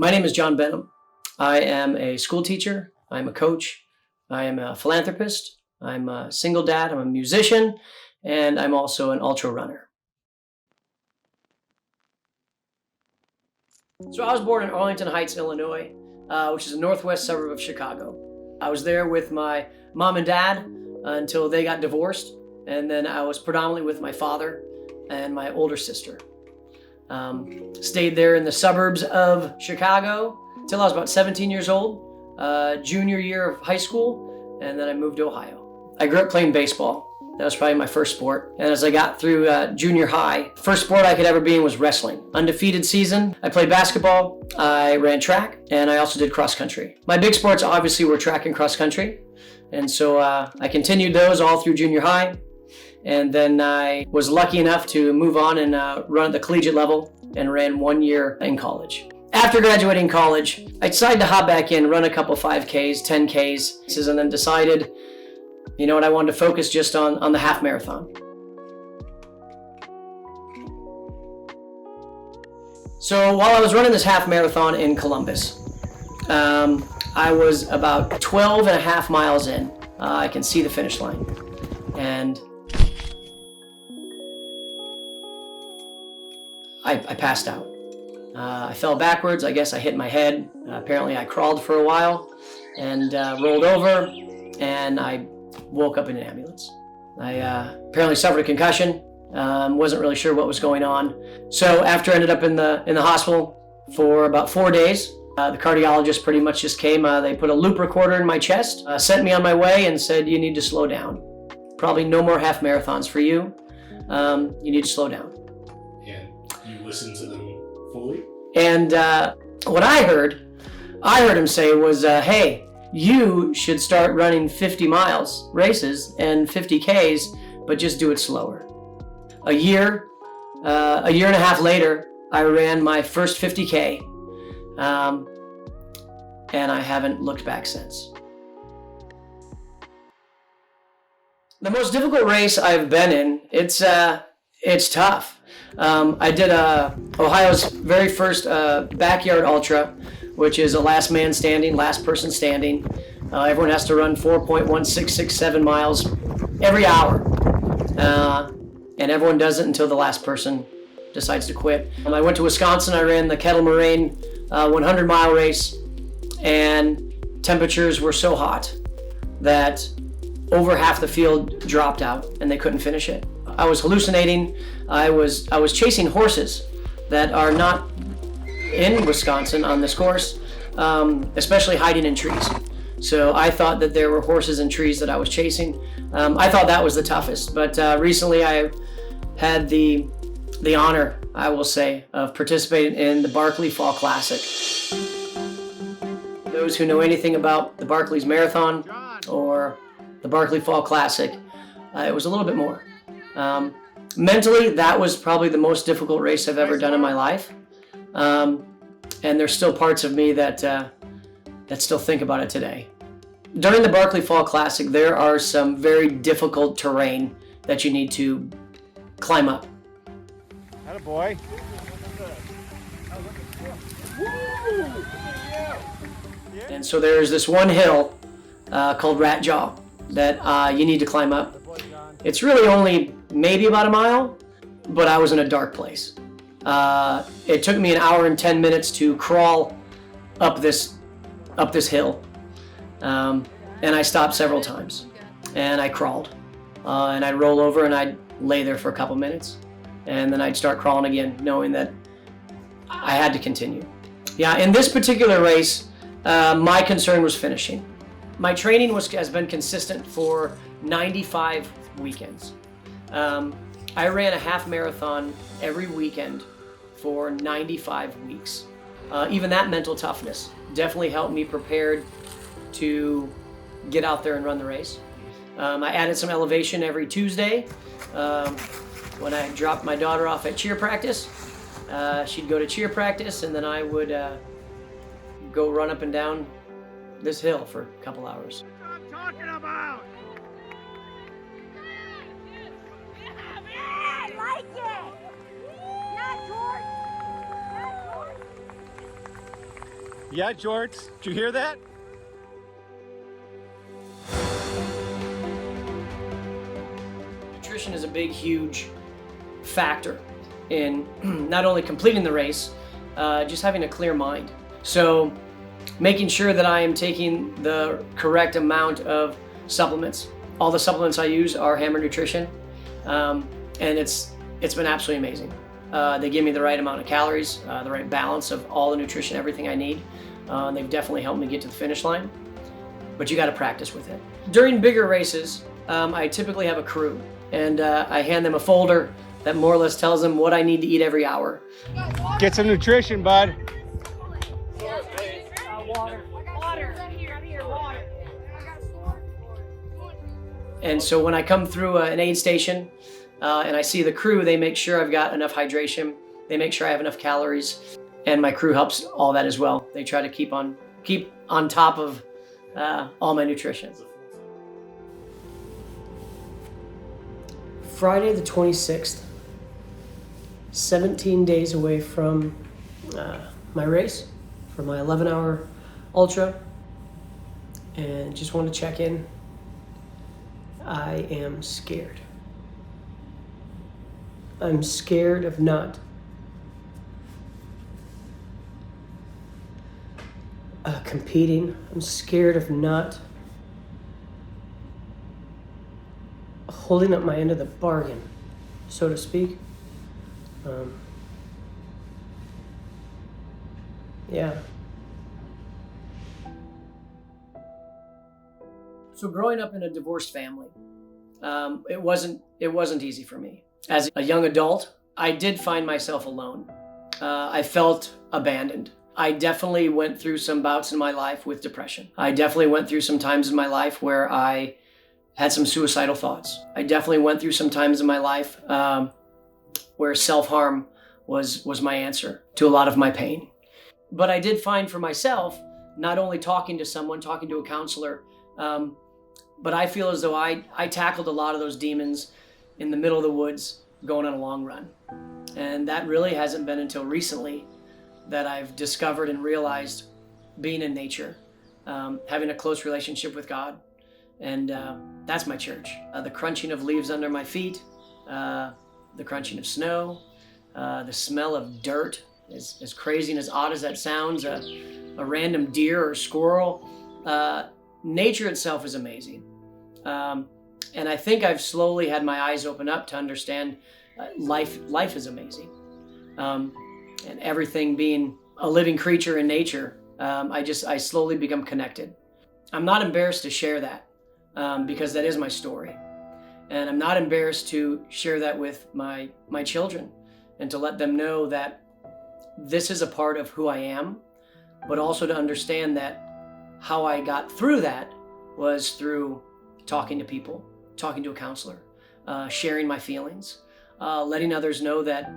My name is John Benham. I am a school teacher. I'm a coach. I am a philanthropist. I'm a single dad. I'm a musician. And I'm also an ultra runner. So I was born in Arlington Heights, Illinois, which is a northwest suburb of Chicago. I was there with my mom and dad until they got divorced. And then I was predominantly with my father and my older sister. Stayed there in the suburbs of Chicago till I was about 17 years old, junior year of high school, and then I moved to Ohio. I grew up playing baseball. That was probably my first sport. And as I got through junior high, first sport I could ever be in was wrestling. Undefeated season. I played basketball, I ran track, and I also did cross country. My big sports obviously were track and cross country. And so I continued those all through junior high. And then I was lucky enough to move on and run at the collegiate level and ran 1 year in college. After graduating college, I decided to hop back in, run a couple 5Ks, 10Ks, and then decided, you know what, I wanted to focus just on the half marathon. So while I was running this half marathon in Columbus, I was about 12 and a half miles in. I can see the finish line. And I passed out. I fell backwards. I guess I hit my head. Apparently I crawled for a while and rolled over, and I woke up in an ambulance. I apparently suffered a concussion. Wasn't really sure what was going on. So after I ended up in the hospital for about 4 days, the cardiologist pretty much just came. They put a loop recorder in my chest, sent me on my way, and said, "You need to slow down. Probably no more half marathons for you. You need to slow down." And you listened to them fully? And what I heard him say was, "Hey, you should start running 50 miles races and 50 Ks, but just do it slower." A year and a half later, I ran my first 50K, and I haven't looked back since. The most difficult race I've been in, it's tough. I did Ohio's very first backyard ultra, which is a last man standing, last person standing. Everyone has to run 4.1667 miles every hour. And everyone does it until the last person decides to quit. I went to Wisconsin. I ran the Kettle Moraine 100-mile race, and temperatures were so hot that over half the field dropped out and they couldn't finish it. I was hallucinating. I was chasing horses that are not in Wisconsin on this course, especially hiding in trees. So I thought that there were horses in trees that I was chasing. I thought that was the toughest, but recently I had the honor, I will say, of participating in the Barkley Fall Classic. Those who know anything about the Barkley's Marathon or the Barkley Fall Classic, it was a little bit more. Mentally, that was probably the most difficult race I've ever done in my life. And there's still parts of me that still think about it today. During the Barkley Fall Classic, there are some very difficult terrain that you need to climb up. Attaboy. And so there's this one hill called Rat Jaw that you need to climb up. It's really only maybe about a mile, but I was in a dark place. It took me an hour and 10 minutes to crawl up this hill. And I stopped several times, and I crawled, and I'd roll over and I'd lay there for a couple minutes, and then I'd start crawling again, knowing that I had to continue. Yeah, in this particular race, my concern was finishing. My training has been consistent for 95 weekends. I ran a half marathon every weekend for 95 weeks. Even that mental toughness definitely helped me prepared to get out there and run the race. I added some elevation every Tuesday. When I dropped my daughter off at cheer practice, she'd go to cheer practice, and then I would go run up and down this hill for a couple hours. That's what I'm talking about! Yeah, I like it! Yeah, George! Yeah, George! Yeah, George, did you hear that? Nutrition is a big, huge factor in not only completing the race, just having a clear mind. So making sure that I am taking the correct amount of supplements. All the supplements I use are Hammer Nutrition, and it's been absolutely amazing. They give me the right amount of calories, the right balance of all the nutrition, everything I need. They've definitely helped me get to the finish line, but you got to practice with it. During bigger races, I typically have a crew, and I hand them a folder that more or less tells them what I need to eat every hour. Get some nutrition, bud. And so when I come through an aid station and I see the crew, they make sure I've got enough hydration. They make sure I have enough calories, and my crew helps all that as well. They try to keep on top of all my nutrition. Friday the 26th, 17 days away from my race, for my 11-hour ultra, and just want to check in. I am scared. I'm scared of not competing. I'm scared of not holding up my end of the bargain, so to speak. Yeah. So growing up in a divorced family, it wasn't easy for me. As a young adult, I did find myself alone. I felt abandoned. I definitely went through some bouts in my life with depression. I definitely went through some times in my life where I had some suicidal thoughts. I definitely went through some times in my life where self-harm was my answer to a lot of my pain. But I did find for myself, not only talking to someone, talking to a counselor, but I feel as though I tackled a lot of those demons in the middle of the woods going on a long run. And that really hasn't been until recently that I've discovered and realized being in nature, having a close relationship with God. And that's my church. The crunching of leaves under my feet, the crunching of snow, the smell of dirt, as crazy and as odd as that sounds, a random deer or squirrel. Nature itself is amazing. And I think I've slowly had my eyes open up to understand life is amazing. And everything being a living creature in nature, I slowly become connected. I'm not embarrassed to share that because that is my story. And I'm not embarrassed to share that with my children and to let them know that this is a part of who I am, but also to understand that how I got through that was through talking to people, talking to a counselor, sharing my feelings, letting others know that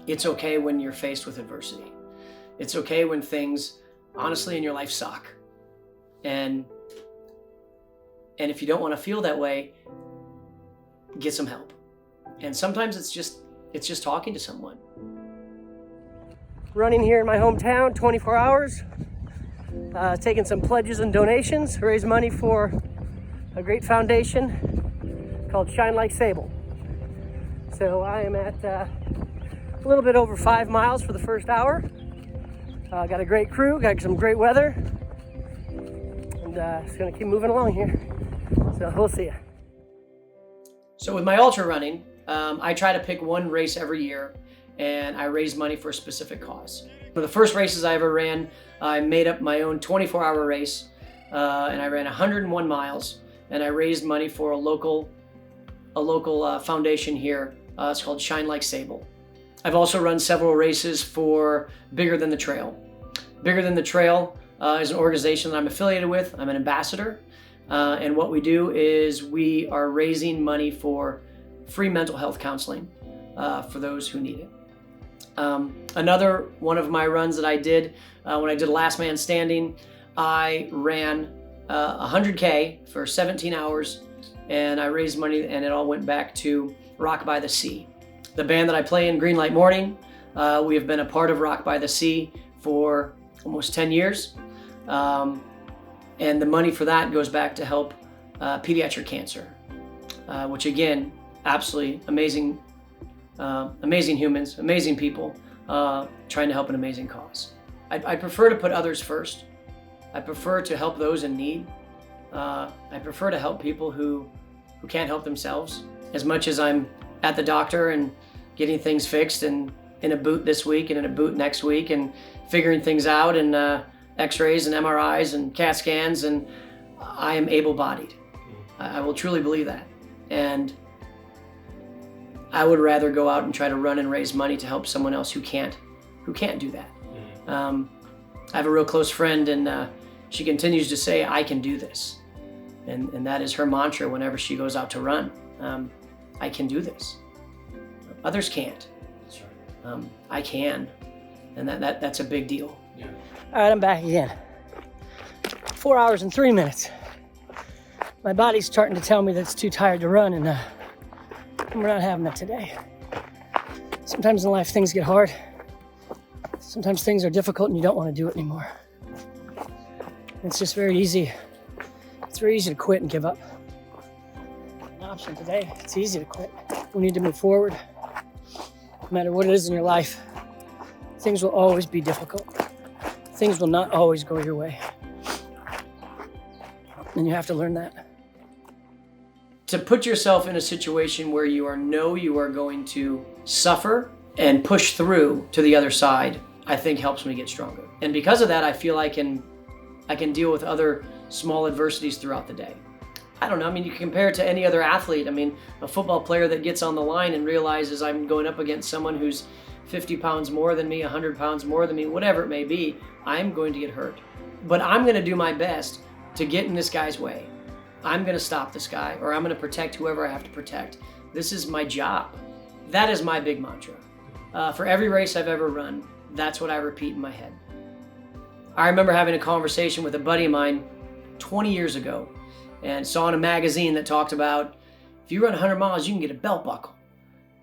it's okay when you're faced with adversity. It's okay when things, honestly, in your life suck. And if you don't want to feel that way, get some help. And sometimes it's just talking to someone. Running here in my hometown, 24 hours, taking some pledges and donations, raise money for a great foundation called Shine Like Sable. So I am at a little bit over 5 miles for the first hour. Got a great crew, got some great weather, and just gonna keep moving along here. So we'll see you. So with my ultra running, I try to pick one race every year, and I raise money for a specific cause. For the first races I ever ran, I made up my own 24-hour race, and I ran 101 miles, and I raised money for a local foundation here. It's called Shine Like Sable. I've also run several races for Bigger Than the Trail. Bigger Than the Trail is an organization that I'm affiliated with. I'm an ambassador, and what we do is we are raising money for free mental health counseling for those who need it. Another one of my runs that I did, when I did Last Man Standing, I ran 100K for 17 hours, and I raised money, and it all went back to Rock by the Sea. The band that I play in, Green Light Morning, we have been a part of Rock by the Sea for almost 10 years. And the money for that goes back to help pediatric cancer, which again, absolutely amazing, amazing humans, amazing people trying to help an amazing cause. I prefer to put others first. I prefer to help those in need. I prefer to help people who can't help themselves. As much as I'm at the doctor and getting things fixed and in a boot this week and in a boot next week and figuring things out and x-rays and MRIs and CAT scans, and I am able-bodied. I will truly believe that. And I would rather go out and try to run and raise money to help someone else who can't do that. I have a real close friend, and she continues to say, I can do this. And that is her mantra whenever she goes out to run. I can do this. Others can't. That's right. I can. And that's a big deal. Yeah. All right, I'm back again. 4 hours and 3 minutes. My body's starting to tell me that it's too tired to run, and we're not having that today. Sometimes in life things get hard. Sometimes things are difficult and you don't want to do it anymore. It's just very easy. It's very easy to quit and give up. An option today, it's easy to quit. We need to move forward. No matter what it is in your life, things will always be difficult. Things will not always go your way. And you have to learn that. To put yourself in a situation where you are going to suffer and push through to the other side, I think helps me get stronger. And because of that, I feel I can deal with other small adversities throughout the day. I don't know, I mean, you can compare it to any other athlete. I mean, a football player that gets on the line and realizes I'm going up against someone who's 50 pounds more than me, 100 pounds more than me, whatever it may be, I'm going to get hurt. But I'm going to do my best to get in this guy's way. I'm going to stop this guy, or I'm going to protect whoever I have to protect. This is my job. That is my big mantra. For every race I've ever run, that's what I repeat in my head. I remember having a conversation with a buddy of mine 20 years ago and saw in a magazine that talked about, if you run 100 miles, you can get a belt buckle.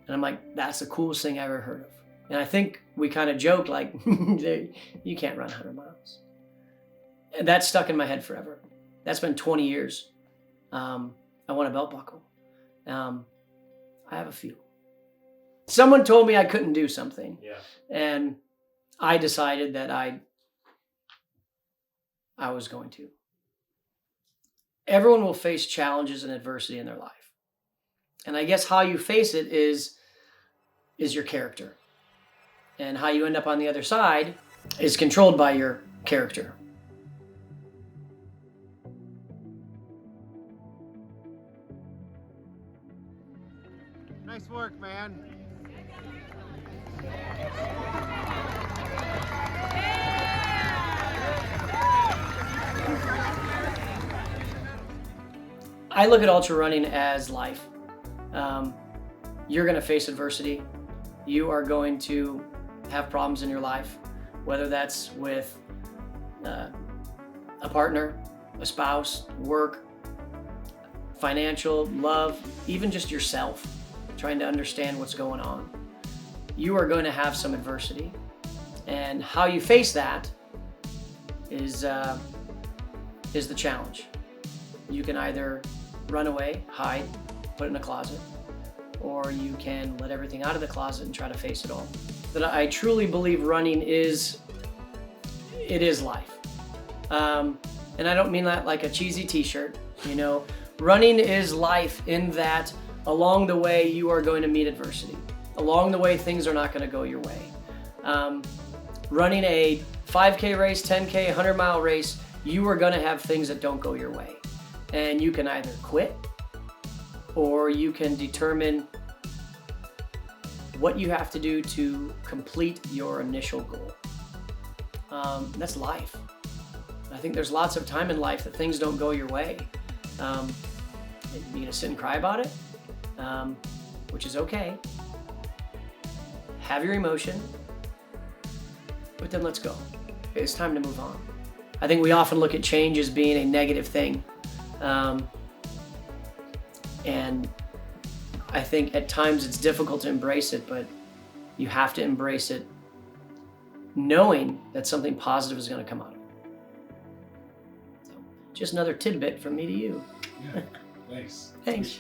And I'm like, that's the coolest thing I ever heard of. And I think we kind of joked like, you can't run 100 miles. And that stuck in my head forever. That's been 20 years. I want a belt buckle. I have a few. Someone told me I couldn't do something. Yeah. And I decided that I was going to. Everyone will face challenges and adversity in their life. And I guess how you face it is your character. And how you end up on the other side is controlled by your character. Nice work, man. I look at ultra running as life. You're going to face adversity. You are going to have problems in your life, whether that's with a partner, a spouse, work, financial, love, even just yourself, trying to understand what's going on. You are going to have some adversity. And how you face that is the challenge. You can either run away, hide, put it in a closet, or you can let everything out of the closet and try to face it all. But I truly believe running is life. And I don't mean that like a cheesy t-shirt, you know. Running is life in that along the way you are going to meet adversity. Along the way things are not going to go your way. Running a 5K race, 10K, 100-mile race, you are going to have things that don't go your way. And you can either quit or you can determine what you have to do to complete your initial goal. That's life. I think there's lots of time in life that things don't go your way. You're gonna sit and cry about it, which is okay. Have your emotion, but then let's go. It's time to move on. I think we often look at change as being a negative thing. And I think at times it's difficult to embrace it, but you have to embrace it knowing that something positive is going to come out of it. So, just another tidbit from me to you. Yeah, thanks. Thanks.